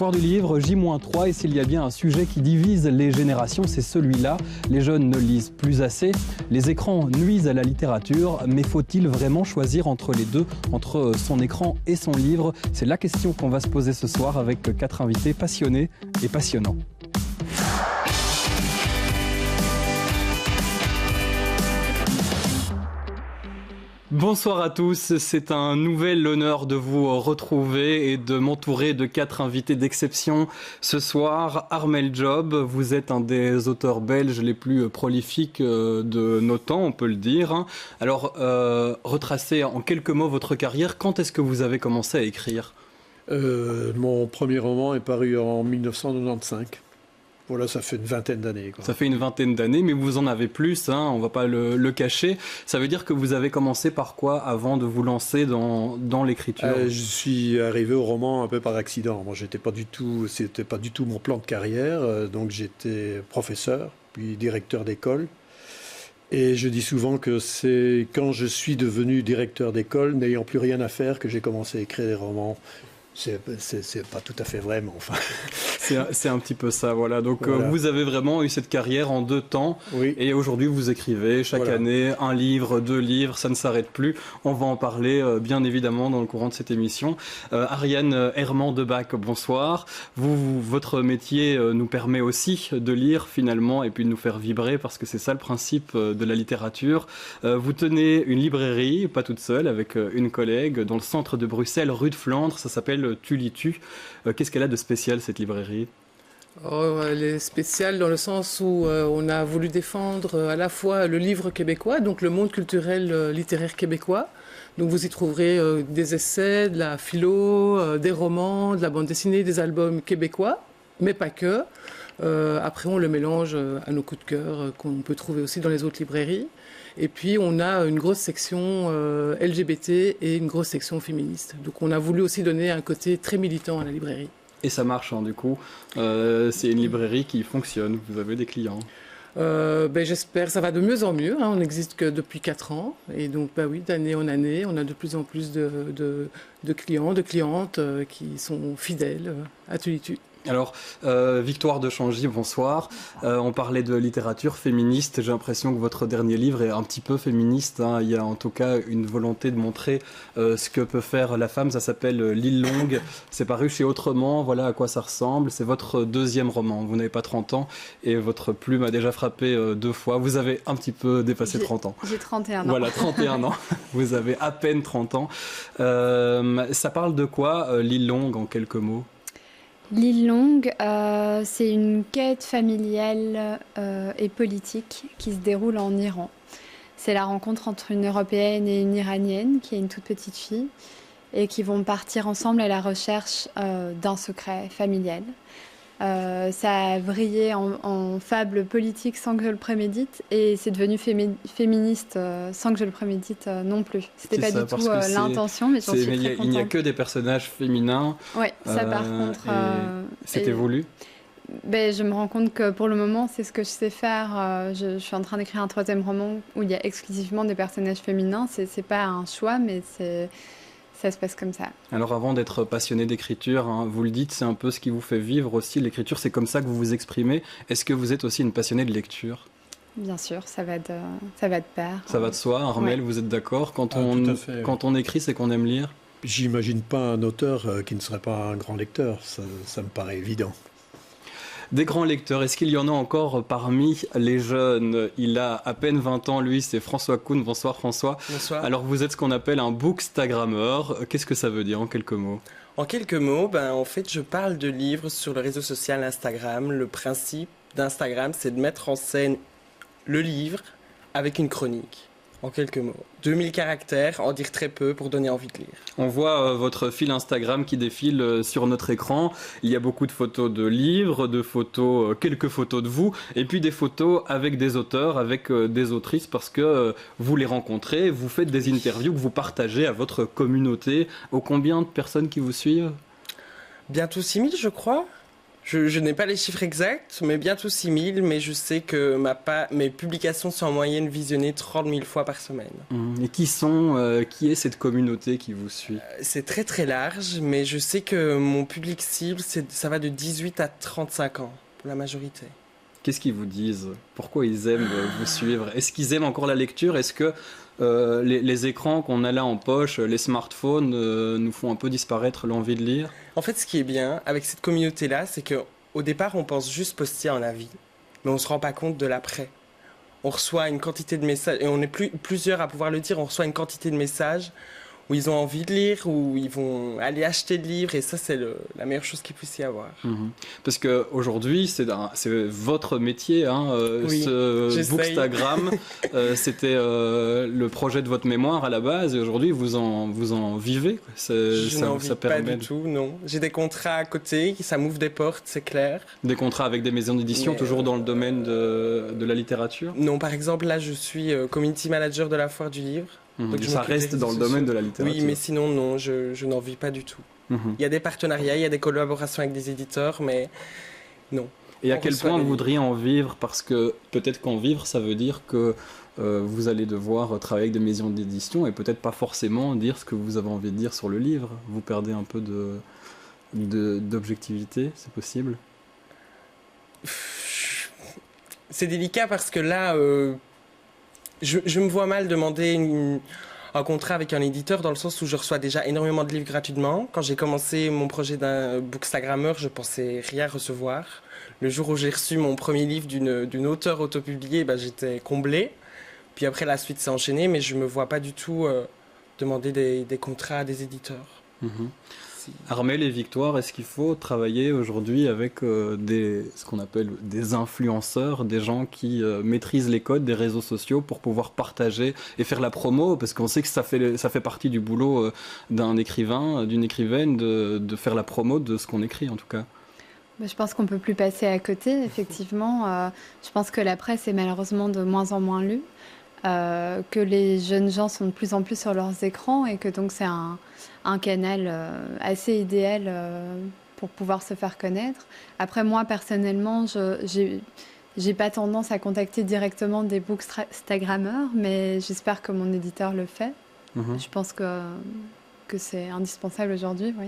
Foire du livre, J-3, et s'il y a bien un sujet qui divise les générations, c'est celui-là. Les jeunes ne lisent plus assez, les écrans nuisent à la littérature, mais faut-il vraiment choisir entre les deux, entre son écran et son livre? C'est la question qu'on va se poser ce soir avec 4 invités passionnés et passionnants. Bonsoir à tous, c'est un nouvel honneur de vous retrouver et de m'entourer de 4 invités d'exception ce soir. Armel Job, vous êtes un des auteurs belges les plus prolifiques de nos temps, on peut le dire. Alors, retracez en quelques mots votre carrière, quand est-ce que vous avez commencé à écrire ? Mon premier roman est paru en 1995. Voilà, ça fait une vingtaine d'années. Ça fait une vingtaine d'années, mais vous en avez plus, hein, on ne va pas le cacher. Ça veut dire que vous avez commencé par quoi avant de vous lancer dans l'écriture ? Je suis arrivé au roman un peu par accident. Moi, c'était pas du tout mon plan de carrière. Donc j'étais professeur, puis directeur d'école. Et je dis souvent que c'est quand je suis devenu directeur d'école, n'ayant plus rien à faire, que j'ai commencé à écrire des romans. C'est pas tout à fait vrai, mais enfin... C'est un petit peu ça, voilà. Donc voilà. Vous avez vraiment eu cette carrière en 2 temps. Oui. Et aujourd'hui, vous écrivez chaque année 1 livre, 2 livres, ça ne s'arrête plus. On va en parler bien évidemment dans le courant de cette émission. Ariane Herman-Debac, bonsoir. Votre métier nous permet aussi de lire finalement et puis de nous faire vibrer parce que c'est ça le principe de la littérature. Vous tenez une librairie, pas toute seule, avec une collègue dans le centre de Bruxelles, rue de Flandre. Ça s'appelle Tu lis tu. Qu'est-ce qu'elle a de spécial cette librairie ? Elle est spéciale dans le sens où on a voulu défendre à la fois le livre québécois, donc le monde culturel littéraire québécois. Donc vous y trouverez des essais, de la philo, des romans, de la bande dessinée, des albums québécois, mais pas que. Après, on le mélange à nos coups de cœur qu'on peut trouver aussi dans les autres librairies. Et puis, on a une grosse section LGBT et une grosse section féministe. Donc, on a voulu aussi donner un côté très militant à la librairie. Et ça marche, hein, du coup. C'est une librairie qui fonctionne. Vous avez des clients. J'espère. Ça va de mieux en mieux. Hein. On n'existe que depuis 4 ans. Et donc, oui, d'année en année, on a de plus en plus de clients, de clientes qui sont fidèles à Tulitu. Alors, Victoire de Changy, bonsoir. On parlait de littérature féministe. J'ai l'impression que votre dernier livre est un petit peu féministe, hein. Il y a en tout cas une volonté de montrer ce que peut faire la femme. Ça s'appelle L'île longue. C'est paru chez Autrement. Voilà à quoi ça ressemble. C'est votre 2e roman. Vous n'avez pas 30 ans et votre plume a déjà frappé 2 fois. Vous avez un petit peu dépassé 30 ans. J'ai 31 ans. Voilà, 31 ans. Vous avez à peine 30 ans. Ça parle de quoi, L'île longue, en quelques mots ? L'île longue, c'est une quête familiale et politique qui se déroule en Iran. C'est la rencontre entre une Européenne et une Iranienne, qui est une toute petite fille, et qui vont partir ensemble à la recherche d'un secret familial. Ça a vrillé en fable politique sans que je le prémédite, et c'est devenu féministe sans que je le prémédite non plus. C'était pas du tout l'intention, mais j'en suis très contente. Il n'y a que des personnages féminins. Oui, ça par contre... C'était voulu ? Je me rends compte que pour le moment, c'est ce que je sais faire. Je suis en train d'écrire un 3e roman où il y a exclusivement des personnages féminins. C'est pas un choix, mais ça se passe comme ça. Alors avant d'être passionné d'écriture, hein, vous le dites, c'est un peu ce qui vous fait vivre aussi. L'écriture, c'est comme ça que vous vous exprimez. Est-ce que vous êtes aussi une passionnée de lecture ? Bien sûr, ça va de pair. Ça va de soi. Armel, vous êtes d'accord ? Quand on écrit, c'est qu'on aime lire ? J'imagine pas un auteur qui ne serait pas un grand lecteur. Ça me paraît évident. Des grands lecteurs, est-ce qu'il y en a encore parmi les jeunes ? Il a à peine 20 ans, lui, c'est François Kuhn. Bonsoir François. Bonsoir. Alors vous êtes ce qu'on appelle un bookstagrammeur. Qu'est-ce que ça veut dire en quelques mots ? En quelques mots, en fait, je parle de livres sur le réseau social Instagram. Le principe d'Instagram, c'est de mettre en scène le livre avec une chronique. En quelques mots. 2000 caractères, en dire très peu pour donner envie de lire. On voit votre fil Instagram qui défile sur notre écran. Il y a beaucoup de photos de livres, de photos, quelques photos de vous, et puis des photos avec des auteurs, avec des autrices, parce que vous les rencontrez, vous faites des interviews que vous partagez à votre communauté. Combien de personnes qui vous suivent ? Bientôt 6000, je crois. Je n'ai pas les chiffres exacts, mais bientôt 6 000, mais je sais que mes publications sont en moyenne visionnées 30 000 fois par semaine. Et qui est cette communauté qui vous suit? C'est très très large, mais je sais que mon public cible, ça va de 18 à 35 ans, pour la majorité. Qu'est-ce qu'ils vous disent? Pourquoi ils aiment vous suivre? Est-ce qu'ils aiment encore la lecture? Est-ce que les écrans qu'on a là en poche, les smartphones, nous font un peu disparaître l'envie de lire? En fait, ce qui est bien avec cette communauté-là, c'est qu'au départ, on pense juste poster un avis, mais on ne se rend pas compte de l'après. On reçoit une quantité de messages, et on est plusieurs à pouvoir le dire, on reçoit une quantité de messages où ils ont envie de lire, où ils vont aller acheter le livre, et ça, c'est la meilleure chose qu'il puisse y avoir. Parce qu'aujourd'hui, c'est votre métier, hein, oui, ce Bookstagram, c'était le projet de votre mémoire à la base, et aujourd'hui, vous en vivez, quoi. Je n'en vis pas du tout, non. J'ai des contrats à côté, ça m'ouvre des portes, c'est clair. Des contrats avec des maisons d'édition, toujours dans le domaine de la littérature? Non, par exemple, là, je suis community manager de la Foire du Livre. Donc ça reste dans le domaine de la littérature. Oui, mais sinon, non, je n'en vis pas du tout. Il y a des partenariats, il y a des collaborations avec des éditeurs, mais non. Et à quel point vous voudriez en vivre? Parce que peut-être qu'en vivre, ça veut dire que vous allez devoir travailler avec des maisons d'édition et peut-être pas forcément dire ce que vous avez envie de dire sur le livre. Vous perdez un peu d'objectivité, c'est possible? C'est délicat parce que là... Je me vois mal demander un contrat avec un éditeur dans le sens où je reçois déjà énormément de livres gratuitement. Quand j'ai commencé mon projet d'un bookstagrammeur, je pensais rien recevoir. Le jour où j'ai reçu mon premier livre d'une auteure autopubliée, j'étais comblée. Puis après, la suite s'est enchaînée, mais je ne me vois pas du tout demander des contrats à des éditeurs. Armelle et Victoire, est-ce qu'il faut travailler aujourd'hui avec ce qu'on appelle des influenceurs, des gens qui maîtrisent les codes des réseaux sociaux pour pouvoir partager et faire la promo? Parce qu'on sait que ça fait partie du boulot d'un écrivain, d'une écrivaine, de faire la promo de ce qu'on écrit en tout cas. Je pense qu'on ne peut plus passer à côté, effectivement. Je pense que la presse est malheureusement de moins en moins lue, que les jeunes gens sont de plus en plus sur leurs écrans et que donc c'est un canal assez idéal pour pouvoir se faire connaître. Après, moi, personnellement, j'ai pas tendance à contacter directement des bookstagrammeurs, mais j'espère que mon éditeur le fait. Je pense que c'est indispensable aujourd'hui, oui.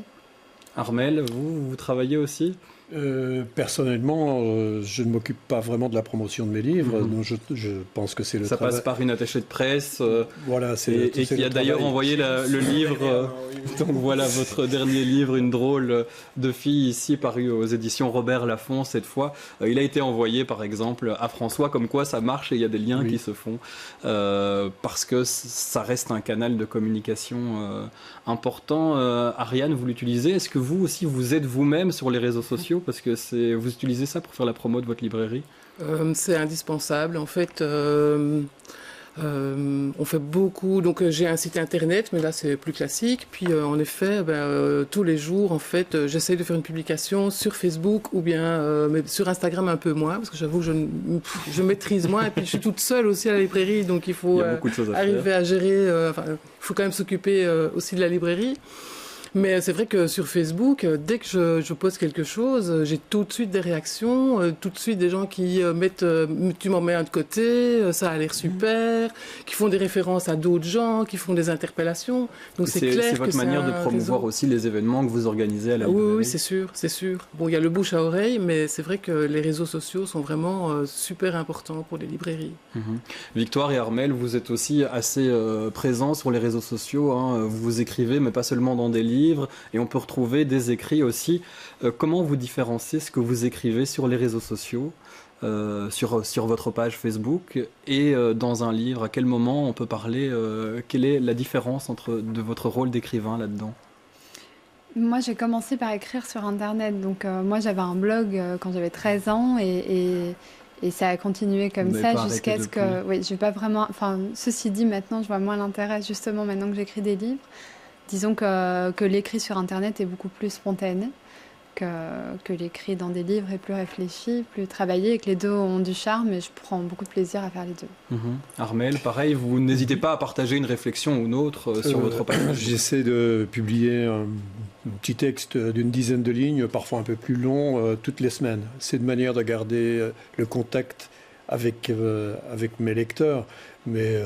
Armelle, vous travaillez aussi? Personnellement, je ne m'occupe pas vraiment de la promotion de mes livres. Donc je pense que c'est le travail. Ça passe par une attachée de presse. Voilà, et qui a d'ailleurs envoyé le livre. Donc voilà votre dernier livre, Une drôle de fille, ici paru aux éditions Robert Laffont cette fois. Il a été envoyé par exemple à François, comme quoi ça marche et il y a des liens qui se font parce que ça reste un canal de communication important. Ariane, vous l'utilisez? Est-ce que vous aussi vous êtes vous-même sur les réseaux sociaux? Parce que vous utilisez ça pour faire la promo de votre librairie? C'est indispensable. En fait, on fait beaucoup. Donc, j'ai un site internet, mais là, c'est plus classique. Puis, en effet, tous les jours, en fait, j'essaie de faire une publication sur Facebook ou bien mais sur Instagram un peu moins, parce que j'avoue que je maîtrise moins. Et puis, je suis toute seule aussi à la librairie, donc il faut arriver à gérer. Il faut quand même s'occuper aussi de la librairie. Mais c'est vrai que sur Facebook, dès que je poste quelque chose, j'ai tout de suite des réactions, tout de suite des gens qui mettent « tu m'en mets un de côté, ça a l'air super », qui font des références à d'autres gens, qui font des interpellations. Donc c'est clair que c'est votre manière de promouvoir aussi les événements que vous organisez à la librairie. Oui, c'est sûr, c'est sûr. Bon, il y a le bouche à oreille, mais c'est vrai que les réseaux sociaux sont vraiment super importants pour les librairies. Victoire et Armelle, vous êtes aussi assez présents sur les réseaux sociaux, hein. Vous écrivez, mais pas seulement dans des livres, et on peut retrouver des écrits aussi. Comment vous différenciez ce que vous écrivez sur les réseaux sociaux, sur votre page Facebook et dans un livre? À quel moment on peut parler, quelle est la différence de votre rôle d'écrivain là-dedans? Moi, j'ai commencé par écrire sur Internet. Donc, moi, j'avais un blog quand j'avais 13 ans et ça a continué comme ça jusqu'à ce que... Oui, je vais pas vraiment... Enfin, ceci dit, maintenant, je vois moins l'intérêt, justement, maintenant que j'écris des livres. Disons que l'écrit sur Internet est beaucoup plus spontané. que l'écrit dans des livres est plus réfléchi, plus travaillé, et que les deux ont du charme, et je prends beaucoup de plaisir à faire les deux. Armelle, pareil, vous n'hésitez pas à partager une réflexion ou une autre sur votre page. J'essaie de publier un petit texte d'une dizaine de lignes, parfois un peu plus long, toutes les semaines. C'est une manière de garder le contact avec mes lecteurs, mais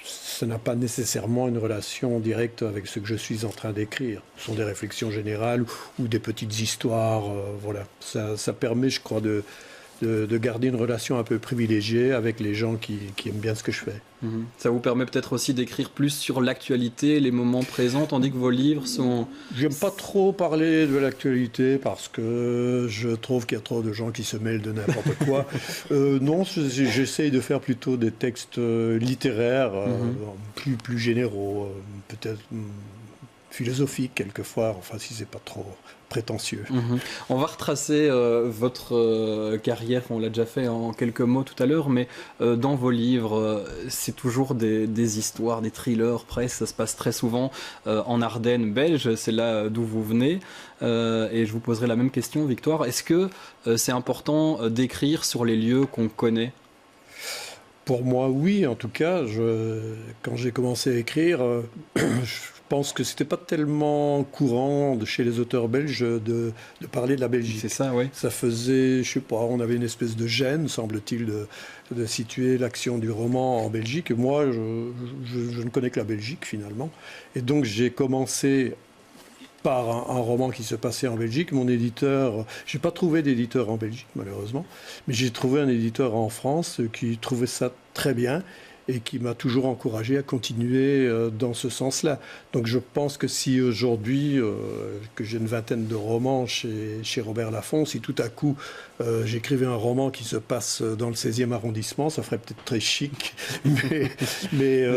ça n'a pas nécessairement une relation directe avec ce que je suis en train d'écrire. Ce sont des réflexions générales ou des petites histoires. Voilà. Ça permet, je crois, de garder une relation un peu privilégiée avec les gens qui aiment bien ce que je fais. Ça vous permet peut-être aussi d'écrire plus sur l'actualité, les moments présents, tandis que vos livres sont... J'aime pas trop parler de l'actualité parce que je trouve qu'il y a trop de gens qui se mêlent de n'importe quoi. Non, j'essaye de faire plutôt des textes littéraires, plus généraux, peut-être philosophiques quelquefois, enfin si c'est pas trop prétentieux. On va retracer votre carrière, on l'a déjà fait en quelques mots tout à l'heure, mais dans vos livres, c'est toujours des histoires, des thrillers presque, ça se passe très souvent en Ardennes belge, c'est là d'où vous venez, et je vous poserai la même question, Victoire. Est-ce que c'est important d'écrire sur les lieux qu'on connaît ? Pour moi, oui, en tout cas. Quand j'ai commencé à écrire, je pense que c'était pas tellement courant chez les auteurs belges de parler de la Belgique. C'est ça, oui. Ça faisait, je sais pas, on avait une espèce de gêne, semble-t-il, de situer l'action du roman en Belgique. Et moi, je ne connais que la Belgique, finalement. Et donc, j'ai commencé par un roman qui se passait en Belgique. Mon éditeur, j'ai pas trouvé d'éditeur en Belgique, malheureusement, mais j'ai trouvé un éditeur en France qui trouvait ça très bien et qui m'a toujours encouragé à continuer dans ce sens-là. Donc je pense que si aujourd'hui, que j'ai une vingtaine de romans chez Robert Laffont, si tout à coup j'écrivais un roman qui se passe dans le 16e arrondissement, ça ferait peut-être très chic, mais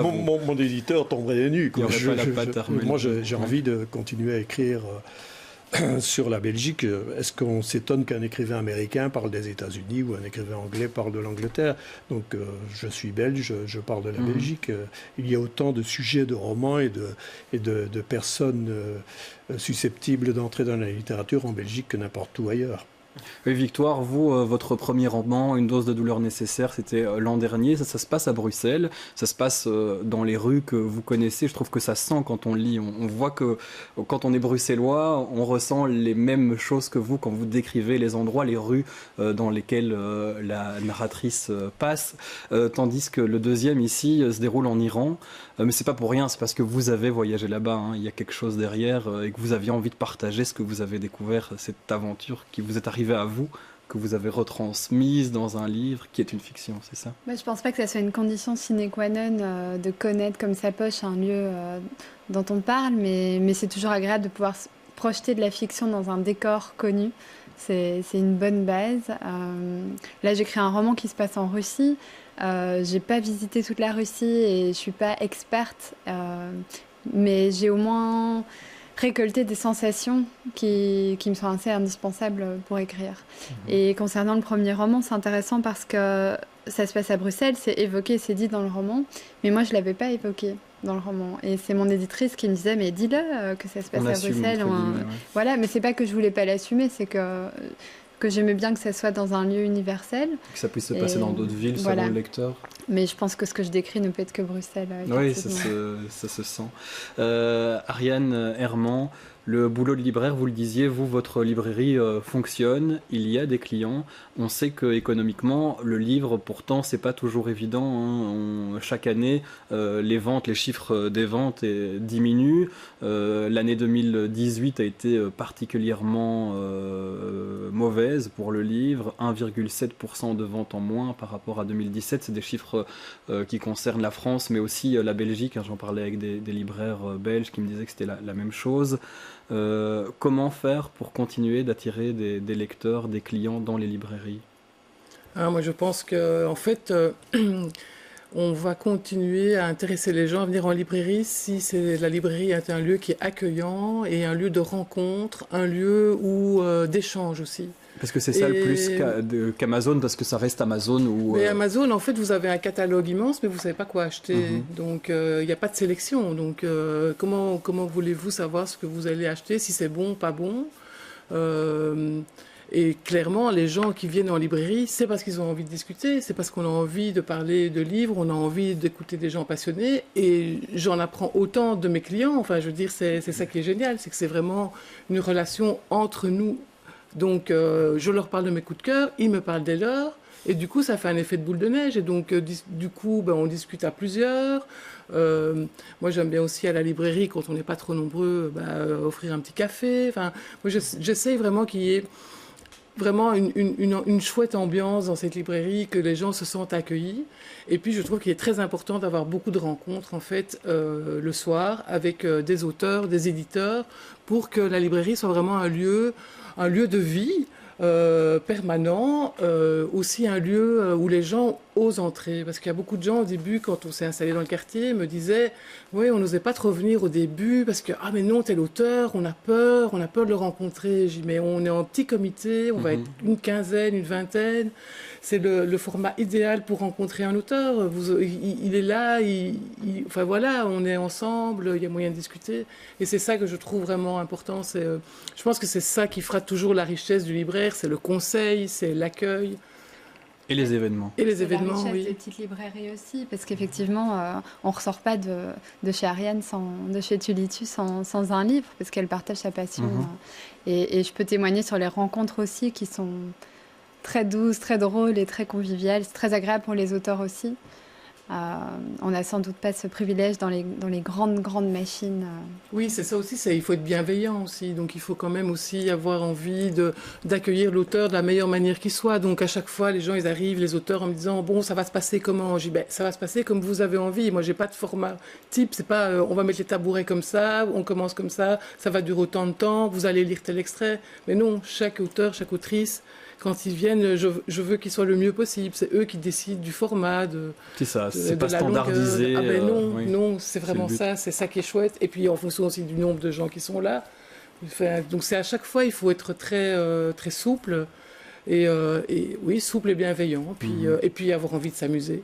mon éditeur tomberait des nues. Moi j'ai envie de continuer à écrire sur la Belgique. Est-ce qu'on s'étonne qu'un écrivain américain parle des États-Unis ou un écrivain anglais parle de l'Angleterre? Donc je suis belge, je parle de la Belgique. Il y a autant de sujets de romans et de personnes susceptibles d'entrer dans la littérature en Belgique que n'importe où ailleurs. Oui, Victoire, vous, votre premier roman, Une dose de douleur nécessaire, c'était l'an dernier. Ça se passe à Bruxelles, ça se passe dans les rues que vous connaissez. Je trouve que ça sent quand on lit. On voit que quand on est bruxellois, on ressent les mêmes choses que vous quand vous décrivez les endroits, les rues dans lesquelles la narratrice passe. Tandis que le deuxième ici se déroule en Iran. Mais c'est pas pour rien, c'est parce que vous avez voyagé là-bas. Il y a quelque chose derrière et que vous aviez envie de partager ce que vous avez découvert, cette aventure qui vous est arrivée à vous, que vous avez retransmise dans un livre qui est une fiction, c'est ça? Je pense pas que ça soit une condition sine qua non de connaître comme sa poche un lieu dont on parle, mais c'est toujours agréable de pouvoir projeter de la fiction dans un décor connu. C'est une bonne base. Là, j'écris un roman qui se passe en Russie. J'ai pas visité toute la Russie et je suis pas experte, mais j'ai au moins récolter des sensations qui me sont assez indispensables pour écrire. Et concernant le premier roman, c'est intéressant parce que ça se passe à Bruxelles, c'est évoqué, c'est dit dans le roman, mais moi je ne l'avais pas évoqué dans le roman. Et c'est mon éditrice qui me disait, mais dis-le que ça se passe à Bruxelles. Voilà, mais c'est pas que je voulais pas l'assumer, c'est que j'aimais bien que ça soit dans un lieu universel. Que ça puisse se passer dans d'autres villes, selon le lecteur. Mais je pense que ce que je décris ne peut être que Bruxelles. Oui, ça se sent. Ariane Herman, le boulot de libraire, vous le disiez, vous, votre librairie fonctionne, il y a des clients. On sait qu'économiquement, le livre, pourtant, c'est pas toujours évident. Chaque année, les chiffres des ventes diminuent. L'année 2018 a été particulièrement mauvaise pour le livre. 1,7% de ventes en moins par rapport à 2017. C'est des chiffres qui concernent la France, mais aussi la Belgique. J'en parlais avec des libraires belges qui me disaient que c'était la même chose. Comment faire pour continuer d'attirer des lecteurs, des clients dans les librairies? Moi, je pense qu'en fait, on va continuer à intéresser les gens à venir en librairie si la librairie est un lieu qui est accueillant et un lieu de rencontre, un lieu d'échange aussi. Parce que c'est ça le plus qu'Amazon, parce que ça reste Amazon ou... Mais Amazon, en fait, vous avez un catalogue immense, mais vous ne savez pas quoi acheter. Donc, il n'y a pas de sélection. Donc, comment voulez-vous savoir ce que vous allez acheter, si c'est bon, pas bon? Et clairement, les gens qui viennent en librairie, c'est parce qu'ils ont envie de discuter, c'est parce qu'on a envie de parler de livres, on a envie d'écouter des gens passionnés. Et j'en apprends autant de mes clients. Enfin, je veux dire, c'est ça qui est génial, c'est que c'est vraiment une relation entre nous. Donc, je leur parle de mes coups de cœur, ils me parlent des leurs. Et du coup, ça fait un effet de boule de neige. Et donc, du coup, on discute à plusieurs. Moi, j'aime bien aussi à la librairie, quand on n'est pas trop nombreux, offrir un petit café. Enfin, moi, j'essaye vraiment qu'il y ait vraiment une chouette ambiance dans cette librairie, que les gens se sentent accueillis. Et puis, je trouve qu'il est très important d'avoir beaucoup de rencontres, en fait, le soir, avec des auteurs, des éditeurs, pour que la librairie soit vraiment un lieu de vie, permanent, aussi un lieu où les gens osent entrer. Parce qu'il y a beaucoup de gens au début, quand on s'est installé dans le quartier, me disaient « Oui, on n'osait pas trop venir au début parce que, ah mais non, tel auteur, on a peur de le rencontrer. » J'ai dit « Mais on est en petit comité, on va être une quinzaine, une vingtaine. C'est le format idéal pour rencontrer un auteur. Il est là, enfin voilà, on est ensemble, il y a moyen de discuter. » Et c'est ça que je trouve vraiment important. Je pense que c'est ça qui fera toujours la richesse du libraire, c'est le conseil, c'est l'accueil. Et les événements. Et les événements, la richesse oui. des petites librairies aussi, parce qu'effectivement, on ne ressort pas de chez Ariane, de chez Tulitu sans un livre, parce qu'elle partage sa passion. Et je peux témoigner sur les rencontres aussi, qui sont très douces, très drôles et très conviviales. C'est très agréable pour les auteurs aussi. On n'a sans doute pas ce privilège dans les grandes machines. Oui, c'est ça aussi, il faut être bienveillant aussi. Donc il faut quand même aussi avoir envie d'accueillir l'auteur de la meilleure manière qu'il soit. Donc à chaque fois, les gens, ils arrivent, les auteurs, en me disant « Bon, ça va se passer comment ?» Je dis « Ça va se passer comme vous avez envie. Moi, j'ai pas de format type. C'est pas on va mettre les tabourets comme ça, on commence comme ça va durer autant de temps, vous allez lire tel extrait. » Mais non, chaque auteur, chaque autrice, quand ils viennent, je veux qu'ils soient le mieux possible. C'est eux qui décident du format, c'est ça, c'est pas standardisé. Non, c'est vraiment ça, c'est ça qui est chouette. Et puis en fonction aussi du nombre de gens qui sont là. Enfin, donc c'est à chaque fois, il faut être très, très souple. Et oui, souple et bienveillant. Et puis avoir envie de s'amuser.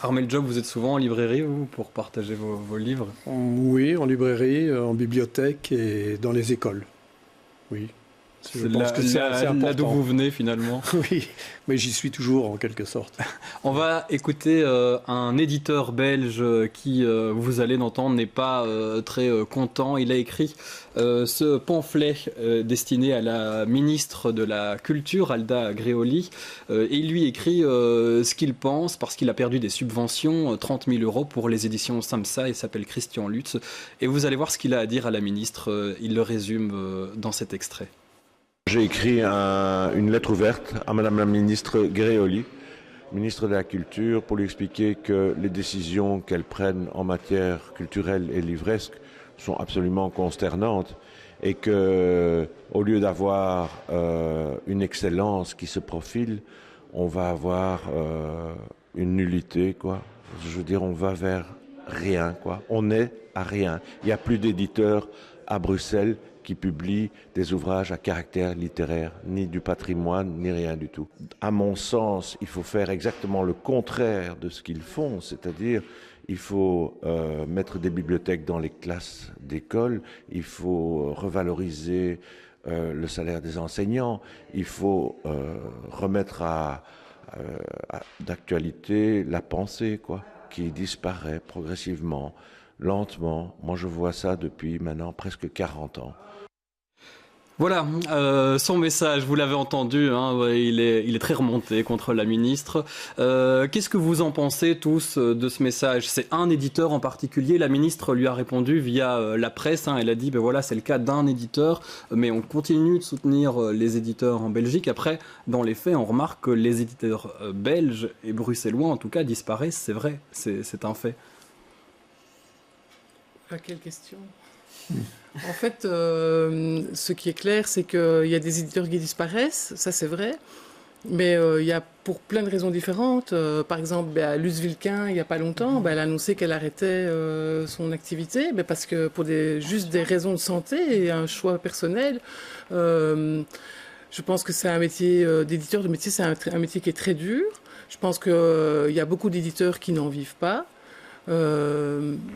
Armel Job, vous êtes souvent en librairie, vous, pour partager vos livres? Oui, en librairie, en bibliothèque et dans les écoles. Oui. Je pense que c'est là d'où vous venez finalement. Oui, mais j'y suis toujours en quelque sorte. On va écouter un éditeur belge qui, vous allez l'entendre, n'est pas très content. Il a écrit ce pamphlet destiné à la ministre de la Culture, Alda Gréoli. Et il lui écrit ce qu'il pense, parce qu'il a perdu des subventions, 30 000 € pour les éditions Samsa. Il s'appelle Christian Lutz. Et vous allez voir ce qu'il a à dire à la ministre. Il le résume dans cet extrait. J'ai écrit une lettre ouverte à Madame la ministre Gréoli, ministre de la Culture, pour lui expliquer que les décisions qu'elle prenne en matière culturelle et livresque sont absolument consternantes et que, au lieu d'avoir une excellence qui se profile, on va avoir une nullité, quoi. Je veux dire, on va vers rien, quoi. On est à rien. Il n'y a plus d'éditeurs à Bruxelles qui publient des ouvrages à caractère littéraire, ni du patrimoine, ni rien du tout. À mon sens, il faut faire exactement le contraire de ce qu'ils font, c'est-à-dire il faut mettre des bibliothèques dans les classes d'école, il faut revaloriser le salaire des enseignants, il faut remettre d'actualité la pensée, quoi, qui disparaît progressivement, lentement. Moi, je vois ça depuis maintenant presque 40 ans. Voilà, son message, vous l'avez entendu, hein, il est très remonté contre la ministre. Qu'est-ce que vous en pensez tous de ce message? C'est un éditeur en particulier, la ministre lui a répondu via la presse, hein, elle a dit, ben voilà, c'est le cas d'un éditeur, mais on continue de soutenir les éditeurs en Belgique. Après, dans les faits, on remarque que les éditeurs belges et bruxellois, en tout cas, disparaissent, c'est vrai, c'est un fait. Quelle question? En fait, ce qui est clair, c'est qu'il y a des éditeurs qui disparaissent, ça c'est vrai, mais il y a pour plein de raisons différentes. Par exemple, Luce Vilquin, il n'y a pas longtemps, elle a annoncé qu'elle arrêtait son activité, parce que pour juste des raisons de santé et un choix personnel. Je pense que c'est un métier d'éditeur de métier, c'est un métier qui est très dur. Je pense qu'il y a beaucoup d'éditeurs qui n'en vivent pas.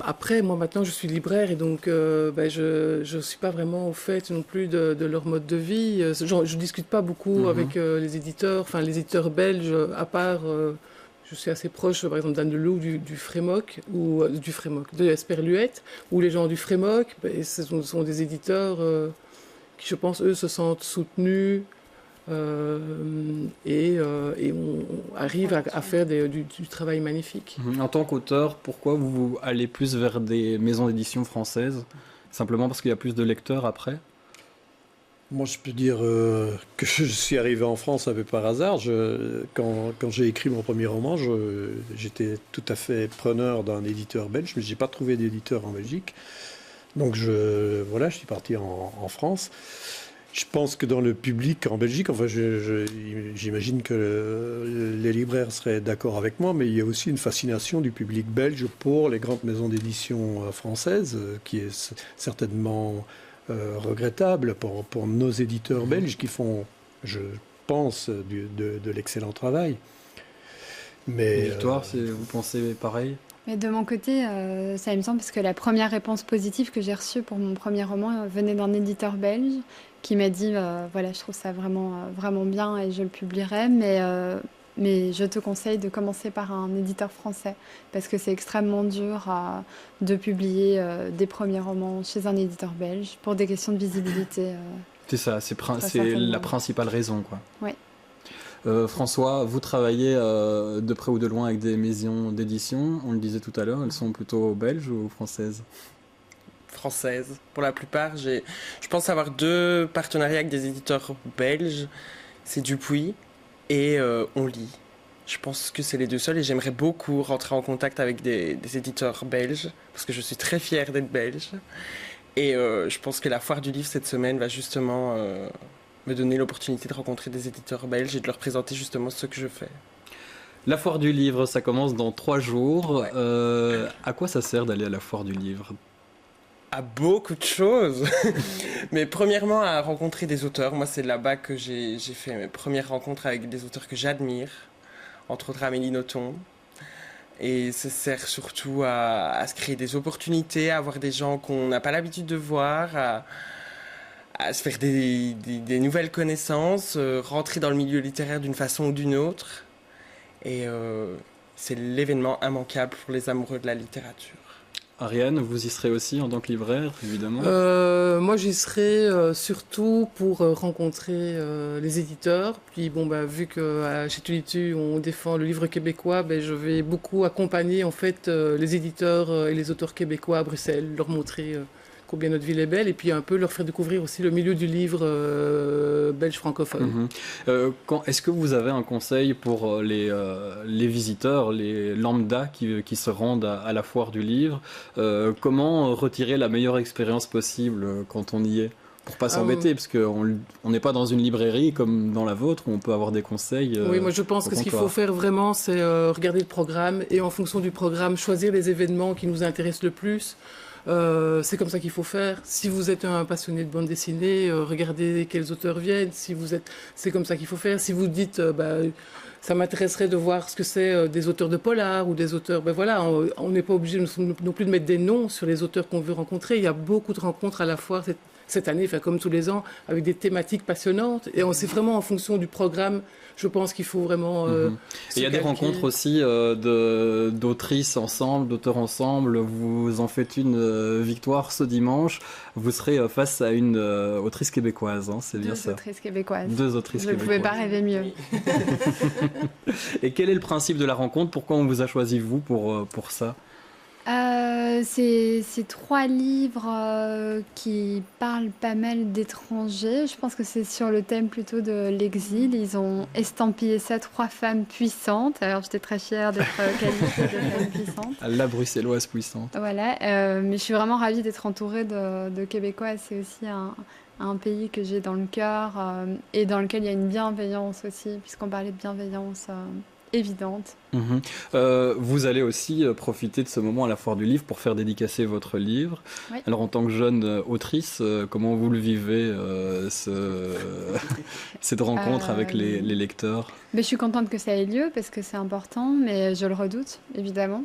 Après, moi maintenant je suis libraire et donc je ne suis pas vraiment au fait non plus de leur mode de vie. Je discute pas beaucoup avec les éditeurs, enfin les éditeurs belges, à part je suis assez proche par exemple d'Anne Delou du Frémoc, ou de Esperluette, où les gens du Frémoc, ce sont des éditeurs qui je pense eux se sentent soutenus. Et on arrive à faire du travail magnifique. En tant qu'auteur, pourquoi vous allez plus vers des maisons d'édition françaises? Simplement parce qu'il y a plus de lecteurs après? Moi, je peux dire que je suis arrivé en France un peu par hasard. Quand j'ai écrit mon premier roman, j'étais tout à fait preneur d'un éditeur belge, mais je n'ai pas trouvé d'éditeur en Belgique. Donc, je suis parti en France. Je pense que dans le public en Belgique, enfin, j'imagine que les libraires seraient d'accord avec moi, mais il y a aussi une fascination du public belge pour les grandes maisons d'édition françaises, qui est certainement regrettable pour nos éditeurs belges qui font, je pense, de l'excellent travail. Mais, Victoire, vous pensez pareil? Mais de mon côté, ça me semble, parce que la première réponse positive que j'ai reçue pour mon premier roman venait d'un éditeur belge qui m'a dit voilà, je trouve ça vraiment bien et je le publierai, mais je te conseille de commencer par un éditeur français parce que c'est extrêmement dur de publier des premiers romans chez un éditeur belge pour des questions de visibilité. C'est ça, c'est la principale raison, quoi. Oui. François, vous travaillez de près ou de loin avec des maisons d'édition, on le disait tout à l'heure, elles sont plutôt belges ou françaises? Françaises. Pour la plupart, je pense avoir 2 partenariats avec des éditeurs belges. C'est Dupuis et On Lit. Je pense que c'est les 2 seuls et j'aimerais beaucoup rentrer en contact avec des éditeurs belges parce que je suis très fière d'être belge. Et je pense que la foire du livre cette semaine va justement me donner l'opportunité de rencontrer des éditeurs belges et de leur présenter justement ce que je fais. La foire du livre, ça commence dans 3 jours. Ouais. À quoi ça sert d'aller à la foire du livre? À beaucoup de choses. Mais premièrement, à rencontrer des auteurs. Moi, c'est là-bas que j'ai fait mes premières rencontres avec des auteurs que j'admire, entre autres Amélie Nothomb. Et ça sert surtout à se créer des opportunités, à voir des gens qu'on n'a pas l'habitude de voir, à se faire des nouvelles connaissances, rentrer dans le milieu littéraire d'une façon ou d'une autre. Et c'est l'événement immanquable pour les amoureux de la littérature. Ariane, vous y serez aussi en tant que libraire, évidemment? Moi, j'y serai surtout pour rencontrer les éditeurs. Puis, vu que chez Tulitu, on défend le livre québécois, je vais beaucoup accompagner en fait les éditeurs et les auteurs québécois à Bruxelles, leur montrer combien notre ville est belle, et puis un peu leur faire découvrir aussi le milieu du livre belge francophone. Est-ce que vous avez un conseil pour les visiteurs, les lambda qui se rendent à la foire du livre? Comment retirer la meilleure expérience possible quand on y est? Pour pas s'embêter, parce qu'on n'est pas dans une librairie comme dans la vôtre où on peut avoir des conseils. Oui, moi je pense que ce qu'il faut faire vraiment, c'est regarder le programme et en fonction du programme, choisir les événements qui nous intéressent le plus. C'est comme ça qu'il faut faire. Si vous êtes un passionné de bande dessinée, regardez quels auteurs viennent. C'est comme ça qu'il faut faire. Si vous dites, ça m'intéresserait de voir ce que c'est des auteurs de polar ou des auteurs, on n'est pas obligé non plus de mettre des noms sur les auteurs qu'on veut rencontrer. Il y a beaucoup de rencontres à la foire cette année, comme tous les ans, avec des thématiques passionnantes. Et c'est vraiment en fonction du programme, je pense qu'il faut vraiment... il y a des rencontres aussi d'autrices ensemble, d'auteurs ensemble. Vous en faites une Victoire ce dimanche. Vous serez face à une autrice québécoise, hein, c'est bien ça? 2 autrices québécoises. 2 autrices québécoises. Je ne pouvais pas rêver mieux. Et quel est le principe de la rencontre? Pourquoi on vous a choisi, vous, pour ça? C'est 3 livres qui parlent pas mal d'étrangers. Je pense que c'est sur le thème plutôt de l'exil. Ils ont estampillé ça 3 femmes puissantes. Alors j'étais très fière d'être qualifiée de femme puissante. La bruxelloise puissante. Voilà, mais je suis vraiment ravie d'être entourée de Québécois. C'est aussi un pays que j'ai dans le cœur et dans lequel il y a une bienveillance aussi, puisqu'on parlait de bienveillance évidente. Vous allez aussi profiter de ce moment à la foire du livre pour faire dédicacer votre livre. Oui. Alors en tant que jeune autrice, comment vous le vivez, cette rencontre avec les lecteurs? Mais je suis contente que ça ait lieu parce que c'est important, mais je le redoute évidemment.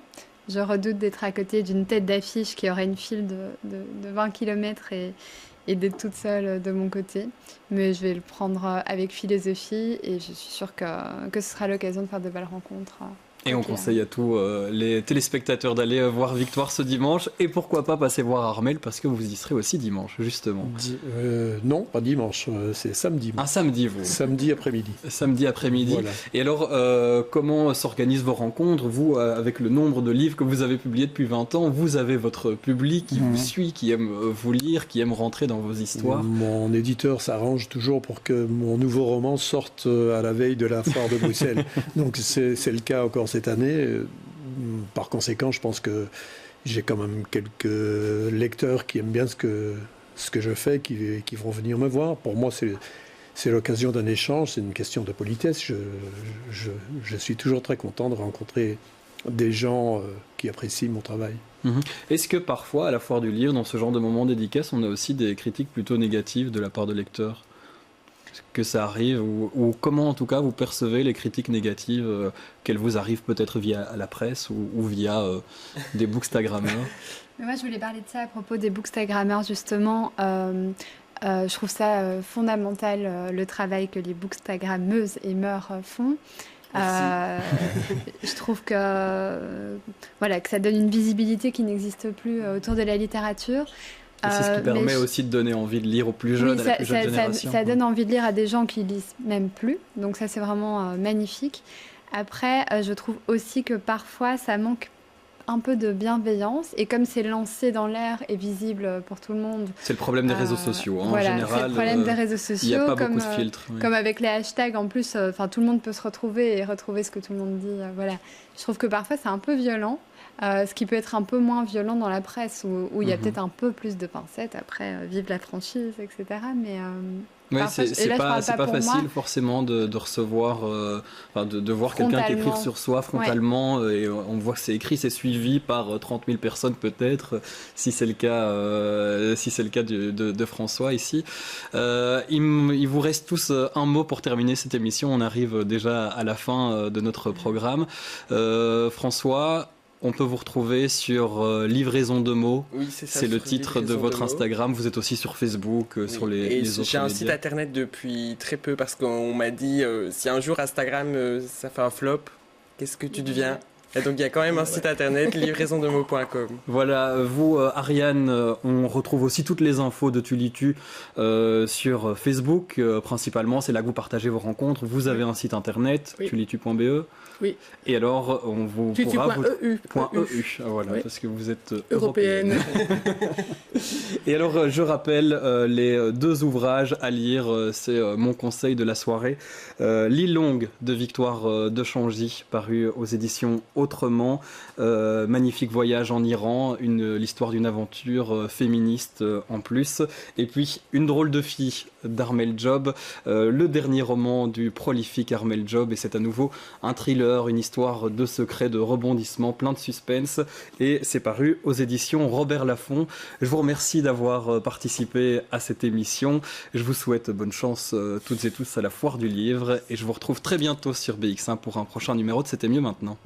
Je redoute d'être à côté d'une tête d'affiche qui aurait une file de 20 km et d'être toute seule de mon côté. Mais je vais le prendre avec philosophie et je suis sûre que ce sera l'occasion de faire de belles rencontres. Et on conseille à tous les téléspectateurs d'aller voir Victoire ce dimanche. Et pourquoi pas passer voir Armelle, parce que vous y serez aussi dimanche, justement. Non, pas dimanche, c'est samedi. Un samedi, vous. Samedi après-midi. Samedi après-midi. Voilà. Et alors, comment s'organisent vos rencontres? Vous, avec le nombre de livres que vous avez publiés depuis 20 ans, vous avez votre public qui vous suit, qui aime vous lire, qui aime rentrer dans vos histoires. Mon éditeur s'arrange toujours pour que mon nouveau roman sorte à la veille de la foire de Bruxelles. Donc c'est le cas encore cette année. Par conséquent, je pense que j'ai quand même quelques lecteurs qui aiment bien ce que je fais, qui vont venir me voir. Pour moi, c'est l'occasion d'un échange, c'est une question de politesse. Je suis toujours très content de rencontrer des gens qui apprécient mon travail. Est-ce que parfois, à la foire du livre, dans ce genre de moment dédicace, on a aussi des critiques plutôt négatives de la part de lecteurs? Que ça arrive, ou comment en tout cas vous percevez les critiques négatives qu'elles vous arrivent peut-être via la presse ou via des bookstagrammeurs? Moi je voulais parler de ça à propos des bookstagrammeurs justement. Je trouve ça fondamental le travail que les bookstagrammeuses et meurs font. Je trouve que ça donne une visibilité qui n'existe plus autour de la littérature. Et c'est ce qui permet aussi de donner envie de lire aux plus jeunes, à la plus jeune génération. Ça donne envie de lire à des gens qui lisent même plus, donc ça c'est vraiment magnifique. Après, je trouve aussi que parfois ça manque un peu de bienveillance, et comme c'est lancé dans l'air et visible pour tout le monde... C'est le problème des réseaux sociaux, en général. C'est le problème des réseaux sociaux. Il n'y a pas beaucoup de filtres. Comme avec les hashtags, en plus, tout le monde peut se retrouver et retrouver ce que tout le monde dit. Je trouve que parfois c'est un peu violent. Ce qui peut être un peu moins violent dans la presse, où il y a peut-être un peu plus de pincettes. Après, vive la franchise, etc. Mais c'est pas facile forcément de recevoir, de voir quelqu'un qui écrit sur soi frontalement, et on voit que c'est écrit, c'est suivi par 30 000 personnes peut-être, si c'est le cas, de François ici. Il vous reste tous un mot pour terminer cette émission. On arrive déjà à la fin de notre programme. François, on peut vous retrouver sur Livraison de mots. Oui, c'est ça. C'est le titre de votre Instagram. Vous êtes aussi sur Facebook, sur les autres médias. J'ai un site internet depuis très peu parce qu'on m'a dit si un jour Instagram ça fait un flop, qu'est-ce que tu deviens? Et donc il y a quand même un site internet, livraisondemots.com. Voilà, vous Ariane, on retrouve aussi toutes les infos de Tulitu sur Facebook principalement, c'est là que vous partagez vos rencontres. Vous avez un site internet, tulitu.be. Oui. Et alors on vous pourra .eu. Voilà, parce que vous êtes européenne. Et alors je rappelle les deux ouvrages à lire, c'est mon conseil de la soirée. L'île longue de Victoire de Changy, paru aux éditions Autrement, magnifique voyage en Iran, l'histoire d'une aventure féministe en plus, et puis Une drôle de fille d'Armelle Job, le dernier roman du prolifique Armelle Job, et c'est à nouveau un thriller, une histoire de secrets, de rebondissements, plein de suspense, et c'est paru aux éditions Robert Laffont. Je vous remercie d'avoir participé à cette émission, je vous souhaite bonne chance toutes et tous à la foire du livre, et je vous retrouve très bientôt sur BX1 pour un prochain numéro de C'était mieux maintenant.